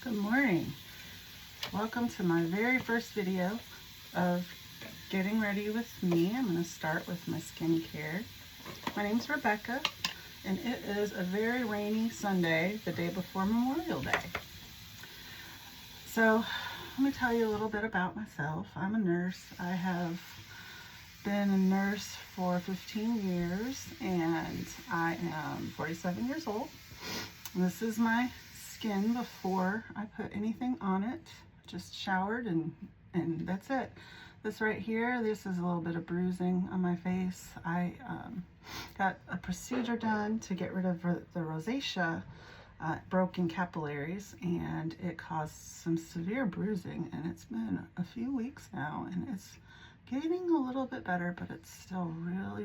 Good morning. Welcome to my very first video of getting ready with me. I'm going to start with my skincare. My name's Rebecca, and it is a very rainy Sunday, the day before Memorial Day. So let me tell you a little bit about myself. I'm a nurse. I have been a nurse for 15 years, and I am 47 years old. This is my skin before I put anything on it. Just showered and that's it. This right here, this is a little bit of bruising on my face. I got a procedure done to get rid of the rosacea, broken capillaries, and it caused some severe bruising, and it's been a few weeks now, and it's getting a little bit better, but it's still really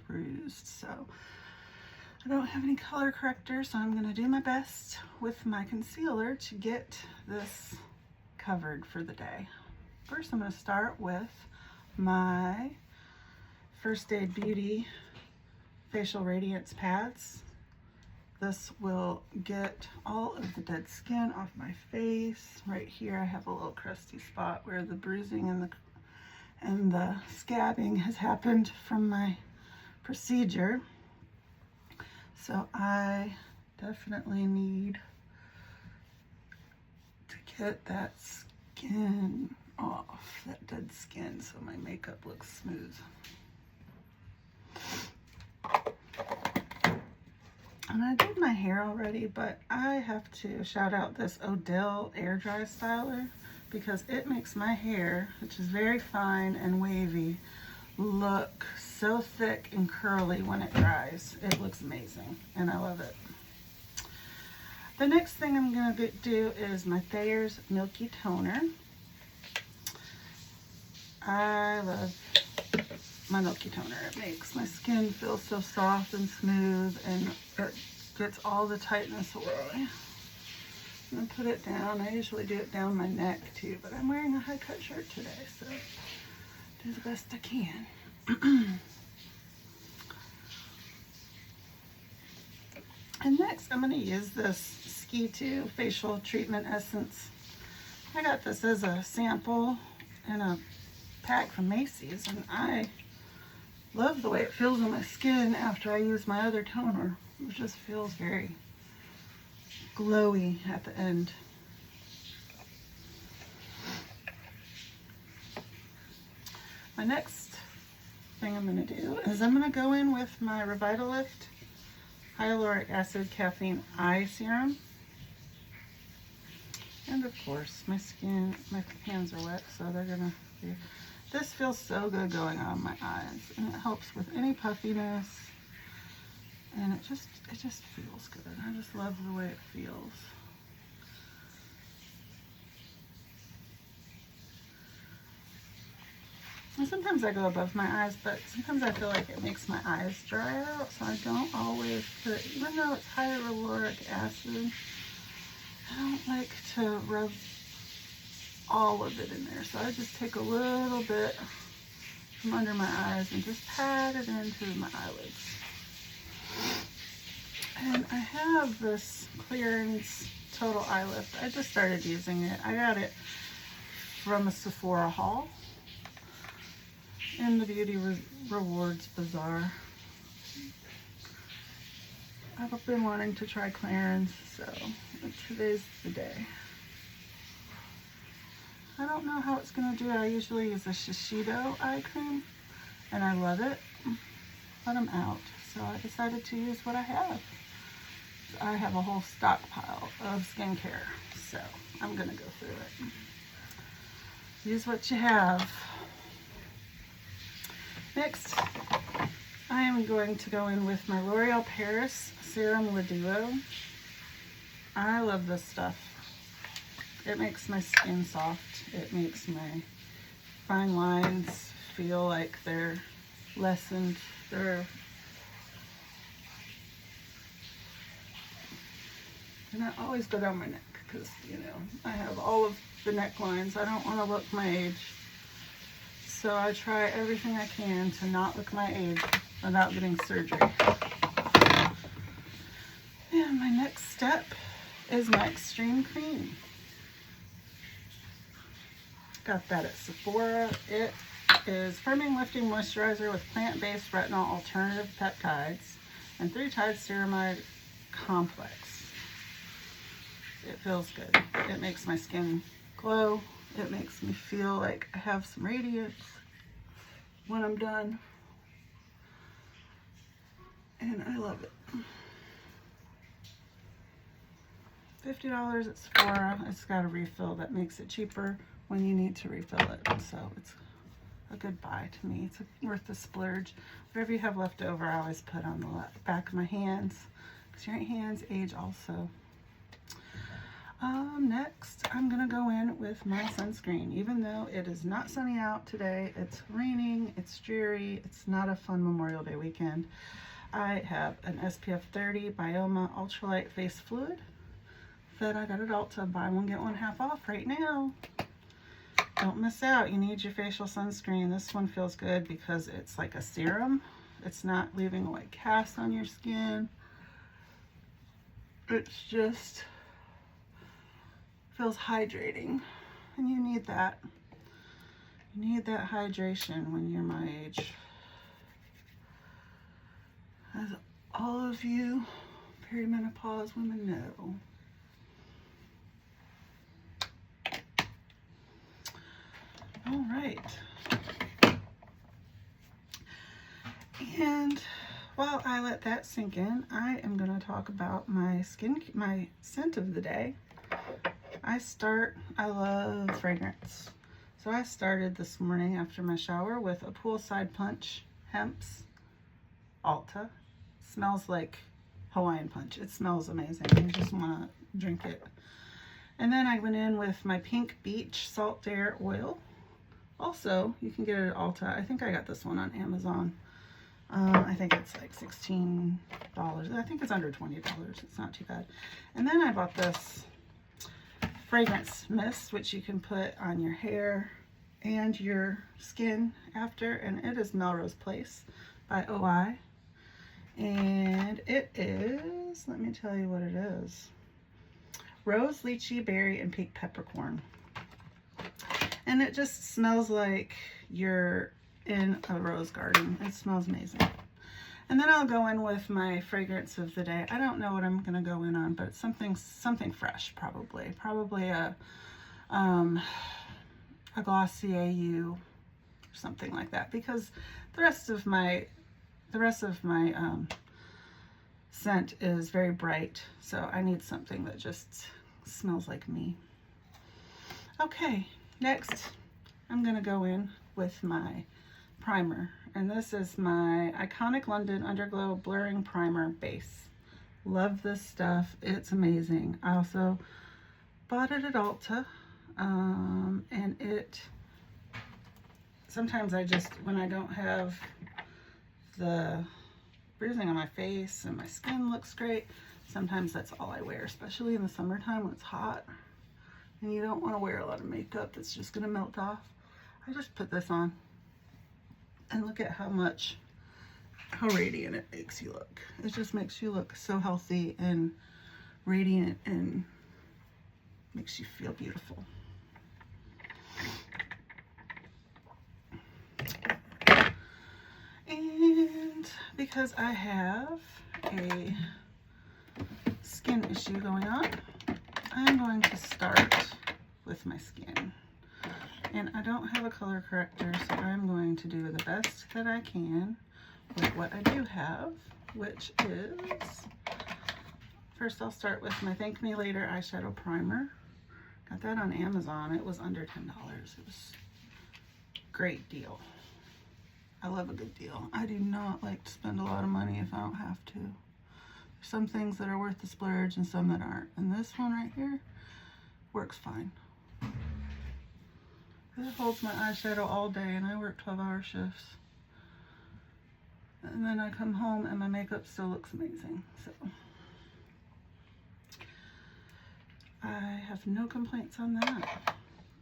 bruised. So I don't have any color corrector, so I'm going to do my best with my concealer to get this covered for the day. First, I'm going to start with my First Aid Beauty Facial Radiance Pads. This will get all of the dead skin off my face. Right here I have a little crusty spot where the bruising and the scabbing has happened from my procedure. So I definitely need to get that skin off, that dead skin, so my makeup looks smooth. And I did my hair already, but I have to shout out this Odell air dry styler because it makes my hair, which is very fine and wavy, look so thick and curly when it dries. It looks amazing and I love it. The next thing I'm going to do is my Thayer's Milky Toner. I love my Milky Toner. It makes my skin feel so soft and smooth, and it gets all the tightness away. I'm going to put it down. I usually do it down my neck too, but I'm wearing a high cut shirt today, so do the best I can. And next I'm going to use this Ski 2 Facial Treatment Essence. I got this as a sample in a pack from Macy's, and I love the way it feels on my skin after I use my other toner. It just feels very glowy at the end. My next thing I'm going to do is I'm going to go in with my Revitalift Hyaluronic Acid Caffeine Eye Serum. And of course, my hands are wet, so they're going to be... This feels so good going on my eyes, and it helps with any puffiness, and it just feels good. I just love the way it feels. And sometimes I go above my eyes, but sometimes I feel like it makes my eyes dry out, so I don't always put, even though it's hyaluronic acid, I don't like to rub all of it in there. So I just take a little bit from under my eyes and just pat it into my eyelids. And I have this Clearance Total Eye Lift. I just started using it. I got it from a Sephora haul in the Beauty Rewards Bazaar. I've been wanting to try Clarins, so today's the day. I don't know how it's going to do. I usually use a Shiseido eye cream, and I love it, but I'm out. So I decided to use what I have. I have a whole stockpile of skincare, so I'm going to go through it. Use what you have. Next, I am going to go in with my L'Oreal Paris Serum Le Duo. I love this stuff. It makes my skin soft. It makes my fine lines feel like they're lessened. And I always go down my neck because, you know, I have all of the necklines. I don't want to look my age. So I try everything I can to not look my age without getting surgery. And my next step is my Extreme Cream. Got that at Sephora. It is firming lifting moisturizer with plant-based retinol alternative peptides and 3-tide ceramide complex. It feels good. It makes my skin glow. It makes me feel like I have some radiance when I'm done. And I love it. $50 at Sephora. It's got a refill that makes it cheaper when you need to refill it. So it's a good buy to me. It's worth the splurge. Whatever you have left over, I always put on the back of my hands, because your hands age also. Next, I'm gonna go in with my sunscreen. Even though it is not sunny out today, it's raining, it's dreary, it's not a fun Memorial Day weekend. I have an SPF 30 Bioma Ultralight Face Fluid that I got at Ulta. Buy one, get one half off right now. Don't miss out. You need your facial sunscreen. This one feels good because it's like a serum. It's not leaving a white cast on your skin. It's just feels hydrating, and you need that. You need that hydration when you're my age. As all of you perimenopause women know. All right. And while I let that sink in, I am going to talk about my scent of the day. I love fragrance. So I started this morning after my shower with a Poolside Punch Hemp's Alta. Smells like Hawaiian Punch. It smells amazing. You just want to drink it. And then I went in with my Pink Beach Salt Air Oil. Also, you can get it at Ulta. I think I got this one on Amazon. I think it's like $16. I think it's under $20. It's not too bad. And then I bought this fragrance mist, which you can put on your hair and your skin after, and it is Melrose Place by OI. And it is, let me tell you what it is. Rose, lychee, berry, and pink peppercorn. And it just smells like you're in a rose garden. It smells amazing. And then I'll go in with my fragrance of the day. I don't know what I'm gonna go in on, but it's something fresh, probably. Probably a Glossier U, or something like that, because the rest of my scent is very bright, so I need something that just smells like me. Okay, next I'm gonna go in with my primer, and this is my Iconic London Underglow Blurring Primer Base. Love this stuff. It's amazing. I also bought it at Ulta, and it, sometimes I just, when I don't have the bruising on my face and my skin looks great, sometimes that's all I wear, especially in the summertime when it's hot and you don't want to wear a lot of makeup that's just going to melt off. I just put this on, and look at how radiant it makes you look. It just makes you look so healthy and radiant and makes you feel beautiful. And because I have a skin issue going on, I'm going to start with my skin. And I don't have a color corrector, so I'm going to do the best that I can with what I do have, which is, first I'll start with my Thank Me Later eyeshadow primer. Got that on Amazon. It was under $10. It was a great deal. I love a good deal. I do not like to spend a lot of money if I don't have to. There's some things that are worth the splurge and some that aren't. And this one right here works fine. It holds my eyeshadow all day, and I work 12-hour shifts. And then I come home and my makeup still looks amazing. So I have no complaints on that.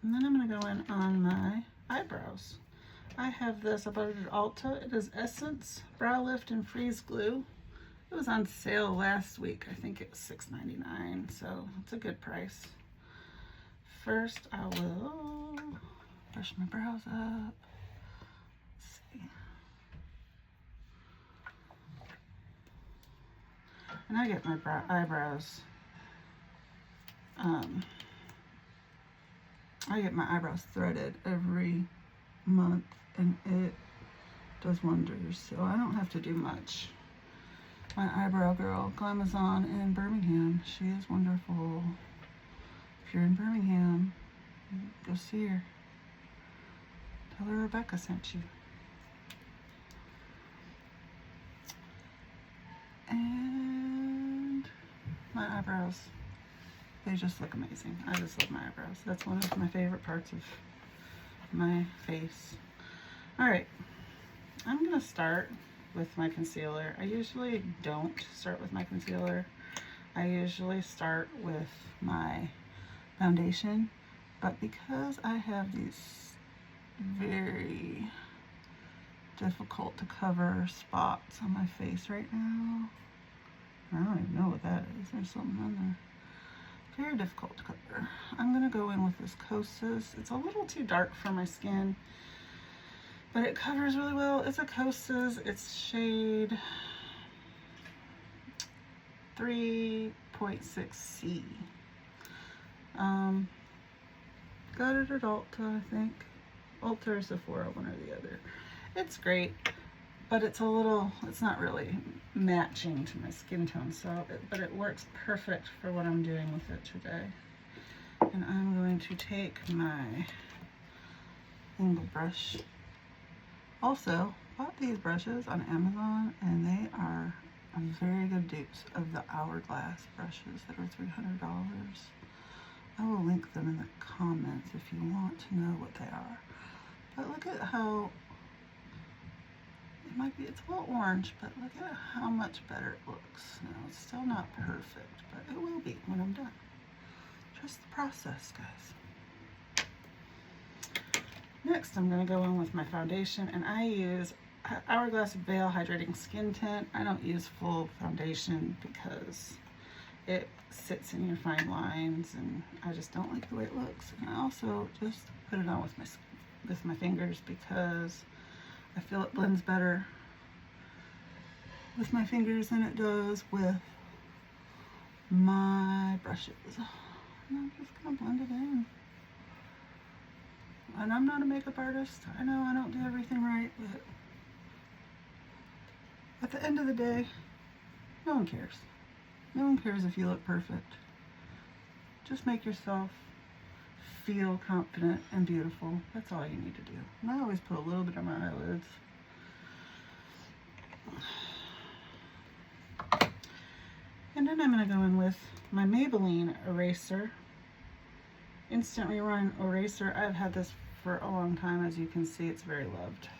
And then I'm going to go in on my eyebrows. I have this, I bought it at Ulta. It is Essence Brow Lift and Freeze Glue. It was on sale last week. I think it was $6.99, so it's a good price. First, I will brush my brows up. Let's see. And I get my eyebrows. I get my eyebrows threaded every month, and it does wonders. So I don't have to do much. My eyebrow girl, Glamazon in Birmingham, she is wonderful. If you're in Birmingham, go see her. Tell her Rebecca sent you. And my eyebrows, they just look amazing. I just love my eyebrows. That's one of my favorite parts of my face. All right, I'm gonna start with my concealer. I usually don't start with my concealer. I usually start with my foundation, but because I have these very difficult to cover spots on my face right now, I don't even know what that is. There's something on there. Very difficult to cover. I'm gonna go in with this Kosas. It's a little too dark for my skin, but it covers really well. It's a Kosas. It's shade 3.6C. Got it at Ulta, I think. Ulta or Sephora, one or the other. It's great, but it's not really matching to my skin tone, but it works perfect for what I'm doing with it today. And I'm going to take my angle brush. Also, bought these brushes on Amazon, and they are very good dupes of the Hourglass brushes that are $300. I will link them in the comments if you want to know what they are. But look at how it's a little orange, but look at how much better it looks. Now, it's still not perfect, but it will be when I'm done. Trust the process, guys. Next, I'm going to go in with my foundation, and I use Hourglass Veil Hydrating Skin Tint. I don't use full foundation because it sits in your fine lines, and I just don't like the way it looks. And I also just put it on with my fingers because I feel it blends better with my fingers than it does with my brushes. And I'm just gonna blend it in. And I'm not a makeup artist. I know I don't do everything right, but at the end of the day, no one cares. No one cares if you look perfect. Just make yourself feel confident and beautiful. That's all you need to do. And I always put a little bit on my eyelids. And then I'm going to go in with my Maybelline eraser. Instant Rerun eraser. I've had this for a long time. As you can see, it's very loved.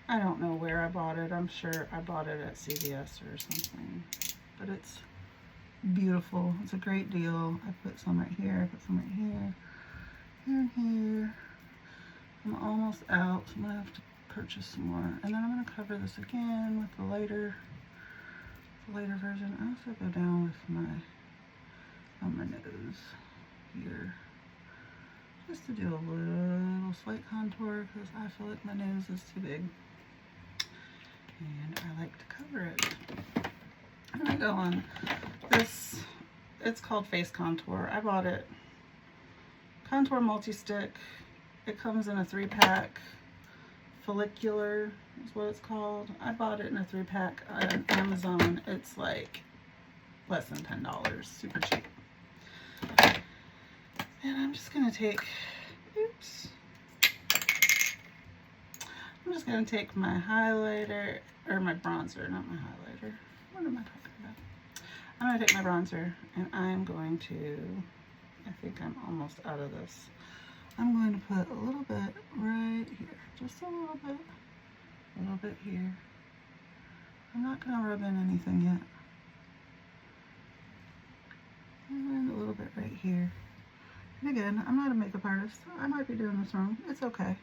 I don't know where I bought it. I'm sure I bought it at CVS or something. But it's beautiful. It's a great deal. I put some right here. I put some right here. Here and here. I'm almost out, so I'm going to have to purchase some more. And then I'm going to cover this again with the lighter version. I also go down with on my nose here, just to do a little slight contour because I feel like my nose is too big. And I like to cover it. I'm going to go on this, it's called Face Contour. I bought it. Contour Multi-Stick. It comes in a 3-pack. Follicular is what it's called. I bought it in a 3-pack on Amazon. It's like less than $10. Super cheap. And I'm just going to take, I'm just going to take my highlighter, or my bronzer, not my highlighter. What am I talking about? I'm going to take my bronzer, and I'm going to, I think I'm almost out of this. I'm going to put a little bit right here, just a little bit here. I'm not going to rub in anything yet. And a little bit right here. And again, I'm not a makeup artist. I might be doing this wrong. It's okay.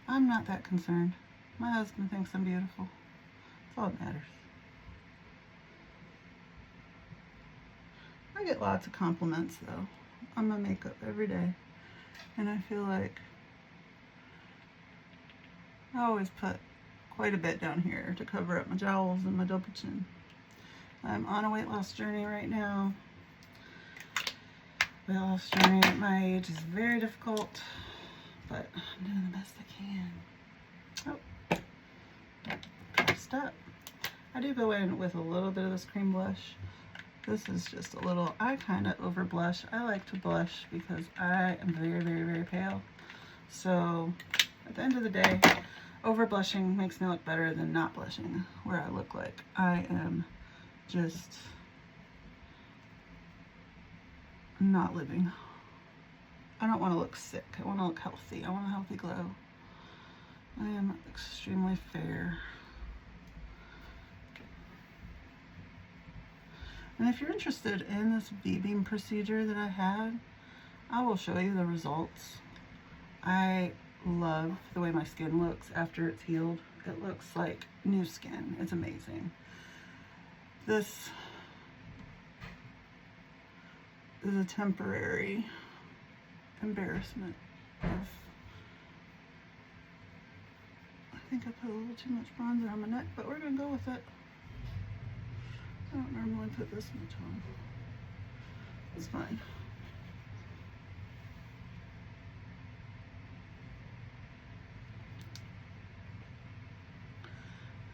I'm not that concerned. My husband thinks I'm beautiful. That's all that matters. I get lots of compliments though on my makeup every day, and I feel like I always put quite a bit down here to cover up my jowls and my double chin. I'm on a weight loss journey right now. Weight loss journey at my age is very difficult, but I'm doing the best I can. Oh, pressed up. I do go in with a little bit of this cream blush. This is just a little, I kind of over blush. I like to blush because I am very, very, very pale. So at the end of the day, over blushing makes me look better than not blushing, where I look like I am just not living. I don't want to look sick. I want to look healthy. I want a healthy glow. I am extremely fair. And if you're interested in this V-beam procedure that I had, I will show you the results. I love the way my skin looks after it's healed. It looks like new skin. It's amazing. This is a temporary embarrassment of, I think I put a little too much bronzer on my neck, but we're gonna go with it. I don't normally put this much on. It's fine.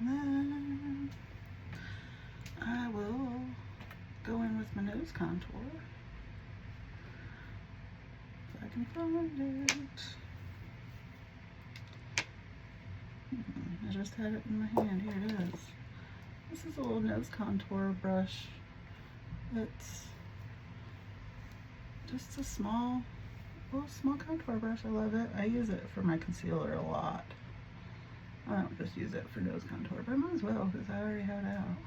And then I will go in with my nose contour. If I can find it. I just had it in my hand. Here it is. This is a little nose contour brush. It's just a small contour brush. I love it. I use it for my concealer a lot. I don't just use it for nose contour, but I might as well because I already have it out.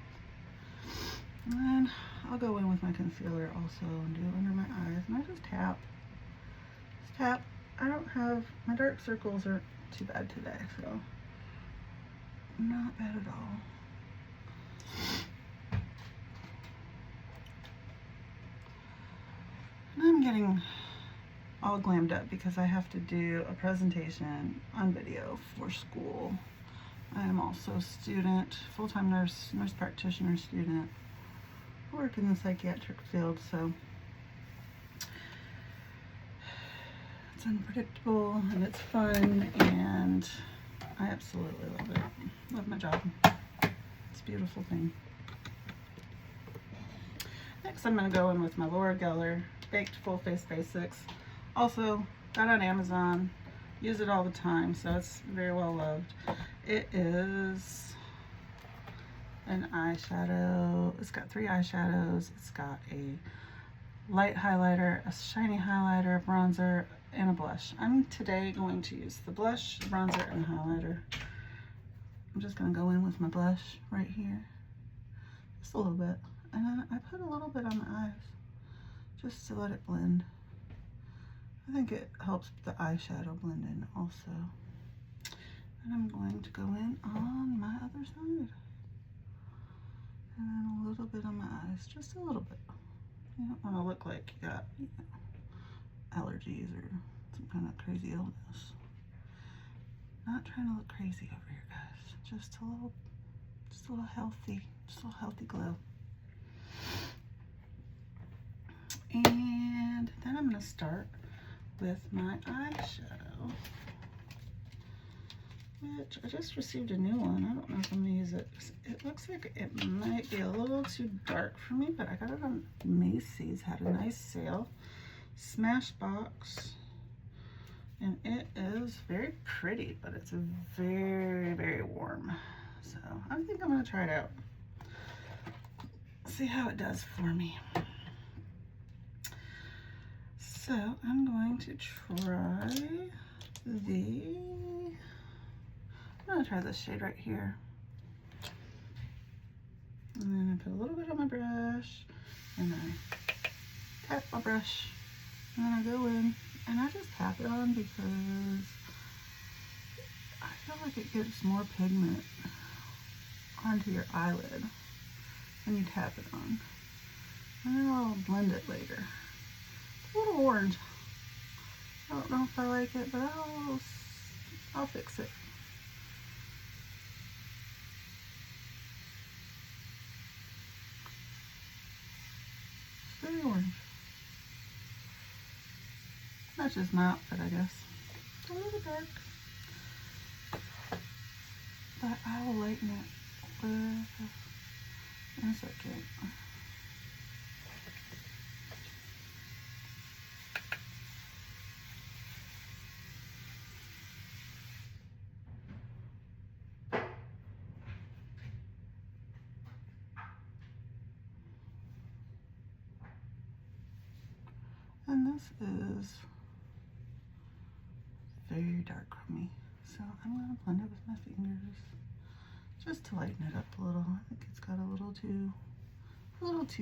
And then I'll go in with my concealer also and do it under my eyes. And I just tap. Just tap. I don't have, my dark circles aren't too bad today, so not bad at all. And I'm getting all glammed up because I have to do a presentation on video for school. I am also a student, full-time nurse practitioner student. I work in the psychiatric field, so it's unpredictable and it's fun, and I absolutely love it. Love my job. It's a beautiful thing. Next, I'm going to go in with my Laura Geller Baked Full Face Basics. Also, got on Amazon. Use it all the time, so it's very well loved. It is an eyeshadow. It's got 3 eyeshadows. It's got a light highlighter, a shiny highlighter, bronzer, and a blush. I'm today going to use the blush, bronzer, and highlighter. I'm just going to go in with my blush right here. Just a little bit. And then I put a little bit on my eyes just to let it blend. I think it helps the eyeshadow blend in also. And I'm going to go in on my other side. And then a little bit on my eyes, just a little bit. You don't want to look like you got, you know, allergies or some kind of crazy illness. Not trying to look crazy over here, guys. Just a little healthy glow. And then I'm going to start with my eyeshadow, which I just received a new one. I don't know if I'm going to use it. It looks like it might be a little too dark for me, but I got it on Macy's, had a nice sale. Smashbox. And it is very pretty, but it's very, very warm. So I think I'm going to try it out. See how it does for me. So I'm going to try I'm going to try this shade right here. And then I put a little bit on my brush, and I tap my brush, and then I go in and I just tap it on because I feel like it gives more pigment onto your eyelid when you tap it on. And I'll blend it later. It's a little orange. I don't know if I like it, but I'll fix it. It's very orange. Matches my outfit, I guess. It's a little dark. But I will lighten it with a second. And this is very dark for me. So I'm going to blend it with my fingers just to lighten it up a little. I think it's got a little too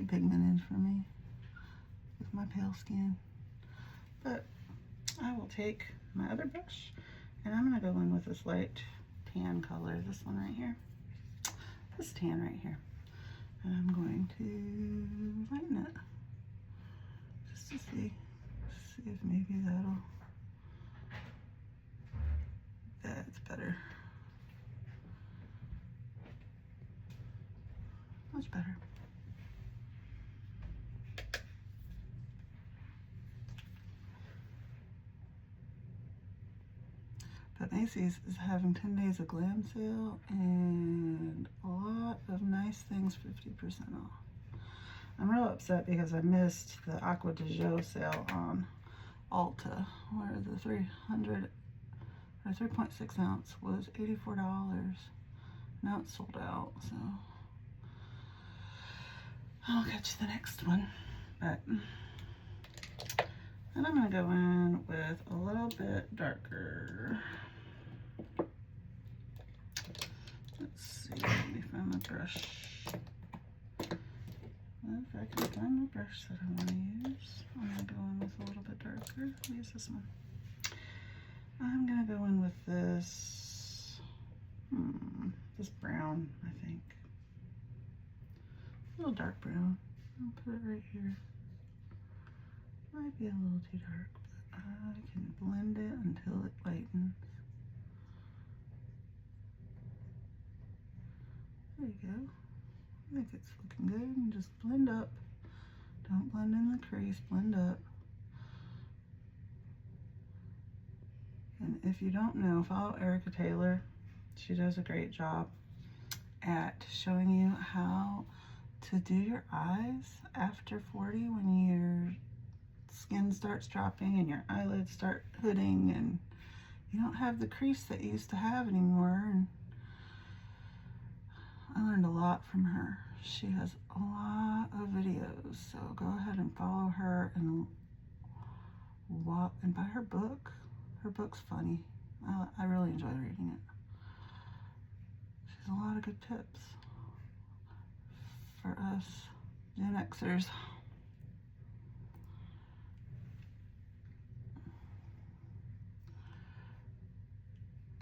pigmented for me with my pale skin. But I will take my other brush and I'm going to go in with this light tan color, this one right here. This tan right here. And I'm going to lighten it just to see if maybe that's better. Much better. But Macy's is having 10 days of glam sale and a lot of nice things 50% off. I'm real upset because I missed the Aqua de Joe sale on Ulta, where the 300 or 3.6 ounce was $84. Now it's sold out, so I'll catch the next one. But then I'm gonna go in with a little bit darker. Let's see, let me find my brush. If I can find my brush that I want to use, I'm gonna go in with a little bit darker. I'll use this one. I'm gonna go in with this, this brown, I think. A little dark brown. I'll put it right here. Might be a little too dark, but I can blend it until it lightens. There you go. I think it's looking good. And just blend up. Don't blend in the crease, blend up. And if you don't know, follow Erica Taylor. She does a great job at showing you how to do your eyes after 40 when your skin starts dropping and your eyelids start hooding and you don't have the crease that you used to have anymore. And I learned a lot from her. She has a lot of videos, so go ahead and follow her and buy her book. Her book's funny. I really enjoy reading it. She has a lot of good tips for us Gen Xers.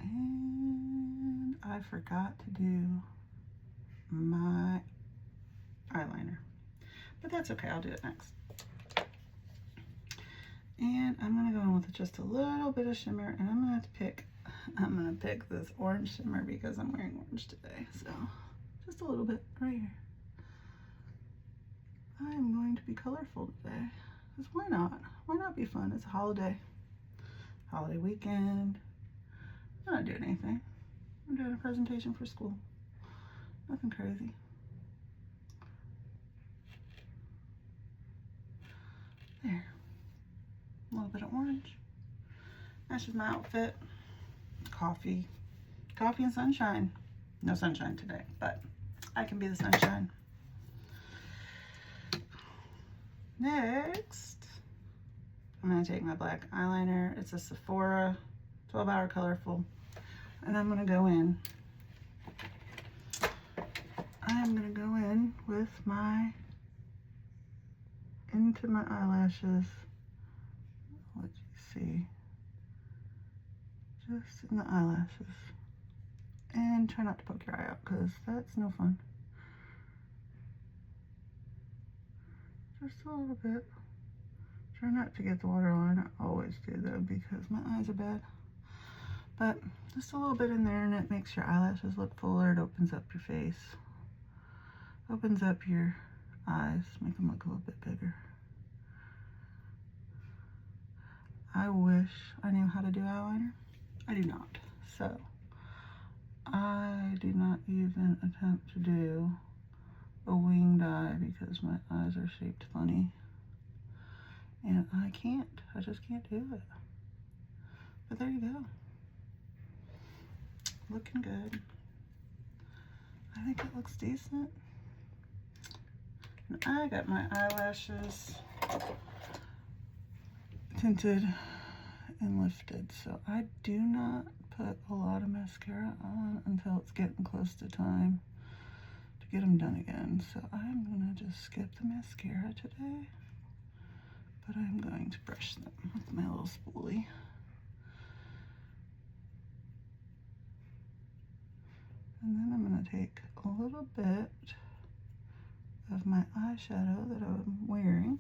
And I forgot to do my eyeliner, but that's okay, I'll do it next. And I'm gonna go in with just a little bit of shimmer, and I'm gonna pick this orange shimmer because I'm wearing orange today, so just a little bit right here. I am going to be colorful today, because why not? Why not be fun? It's a holiday weekend. I'm not doing anything. I'm doing a presentation for school. Nothing crazy. There. A little bit of orange. Matches my outfit. Coffee and sunshine. No sunshine today, but I can be the sunshine. Next, I'm going to take my black eyeliner. It's a Sephora 12-hour colorful, and I'm going to go in. I'm going to go in with into my eyelashes. Let you see. Just in the eyelashes. And try not to poke your eye out, because that's no fun. just a little bit. Try not to get the waterline. I always do though because my eyes are bad. But just a little bit in there, and it makes your eyelashes look fuller. It opens up your face. Opens up your eyes, make them look a little bit bigger. I wish I knew how to do eyeliner. I do not. So I do not even attempt to do a winged eye because my eyes are shaped funny. And I can't. I just can't do it. But there you go. Looking good. I think it looks decent. And I got my eyelashes tinted and lifted, so I do not put a lot of mascara on until it's getting close to time to get them done again. So I'm gonna just skip the mascara today, but I'm going to brush them with my little spoolie. And then I'm gonna take a little bit of my eyeshadow that I'm wearing,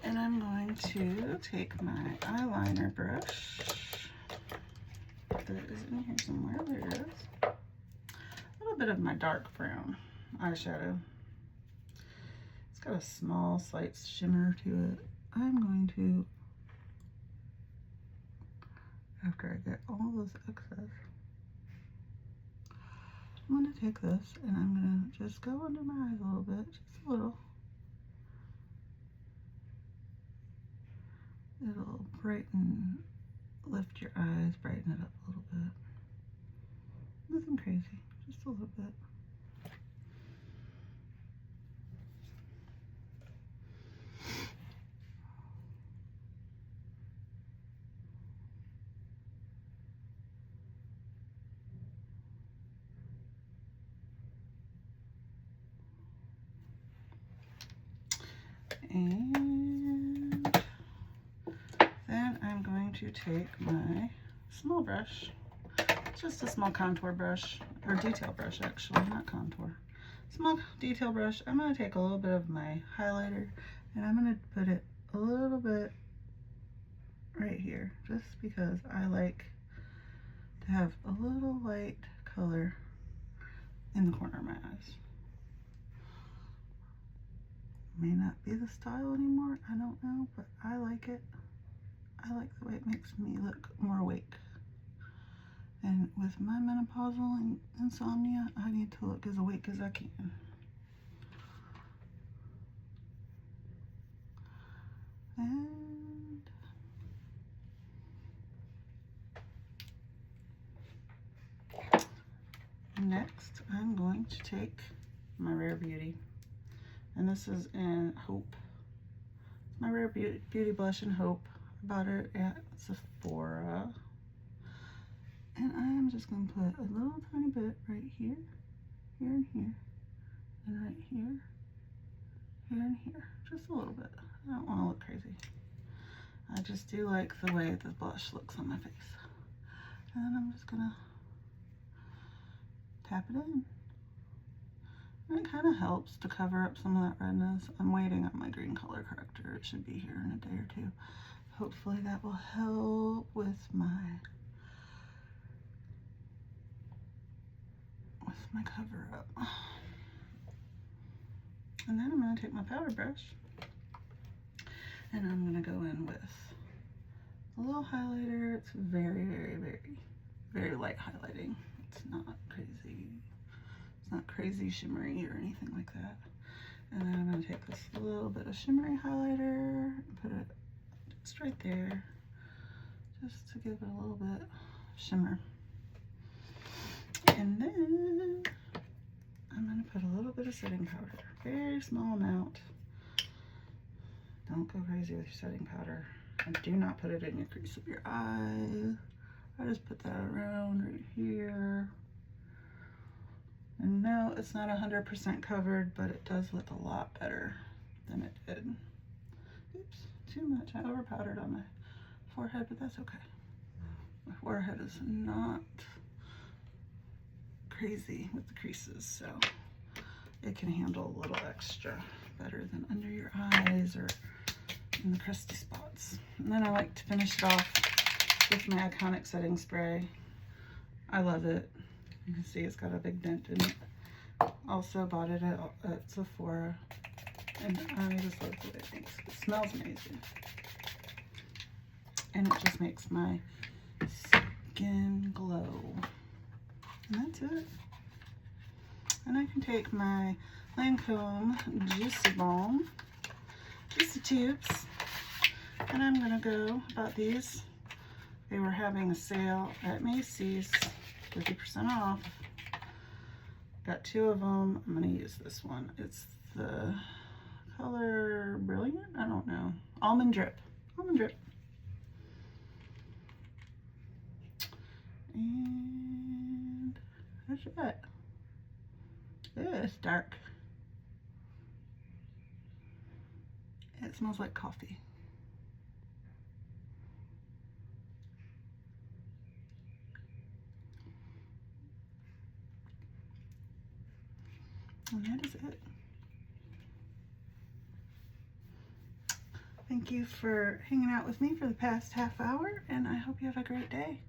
and I'm going to take my eyeliner brush that is in here somewhere. There it is. A little bit of my dark brown eyeshadow. It's got a small slight shimmer to it. I'm going to, after I get all those excess, I'm going to take this and I'm going to just go under my eyes a little bit, just a little. It'll brighten, lift your eyes, brighten it up a little bit. Nothing crazy, just a little bit. And then I'm going to take my small brush, just a small contour brush, or detail brush actually, not contour. Small detail brush. I'm going to take a little bit of my highlighter and I'm going to put it a little bit right here, just because I like to have a little light color in the corner of my eyes. May not be the style anymore, I don't know, but I like it. I like the way it makes me look more awake. And with my menopausal and insomnia, I need to look as awake as I can. And next, I'm going to take my Rare Beauty. And this is in Hope. My Rare Beauty Blush in Hope. I bought it at Sephora. And I am just going to put a little tiny bit right here, here and here, and right here, here and here. Just a little bit. I don't want to look crazy. I just do like the way the blush looks on my face. And then I'm just going to tap it in. And it kind of helps to cover up some of that redness. I'm waiting on my green color corrector. It should be here in a day or two. Hopefully that will help with my cover up. And then I'm going to take my powder brush and I'm going to go in with a little highlighter. It's very, very, very, very light highlighting. It's not crazy. It's not crazy shimmery or anything like that. And then I'm going to take this little bit of shimmery highlighter and put it just right there, just to give it a little bit of shimmer. And then I'm going to put a little bit of setting powder, very small amount. Don't go crazy with your setting powder. And do not put it in your crease of your eye. I just put that around right here. And no, it's not 100% covered, but it does look a lot better than it did. Oops, too much. I over powdered on my forehead, but that's okay. My forehead is not crazy with the creases, so it can handle a little extra better than under your eyes or in the crusty spots. And then I like to finish it off with my iconic setting spray. I love it. You can see it's got a big dent in it. Also bought it at Sephora, and I just love the way it makes. It smells amazing, and it just makes my skin glow. And that's it. And I can take my Lancome Juicy Balm, Juicy Tubes, and I'm gonna go about these. They were having a sale at Macy's, 50% off. Got 2 of them. I'm gonna use this one. It's the color Brilliant? I don't know. Almond Drip. Almond Drip. And that's it. It's dark. It smells like coffee. And that is it. Thank you for hanging out with me for the past half hour, and I hope you have a great day.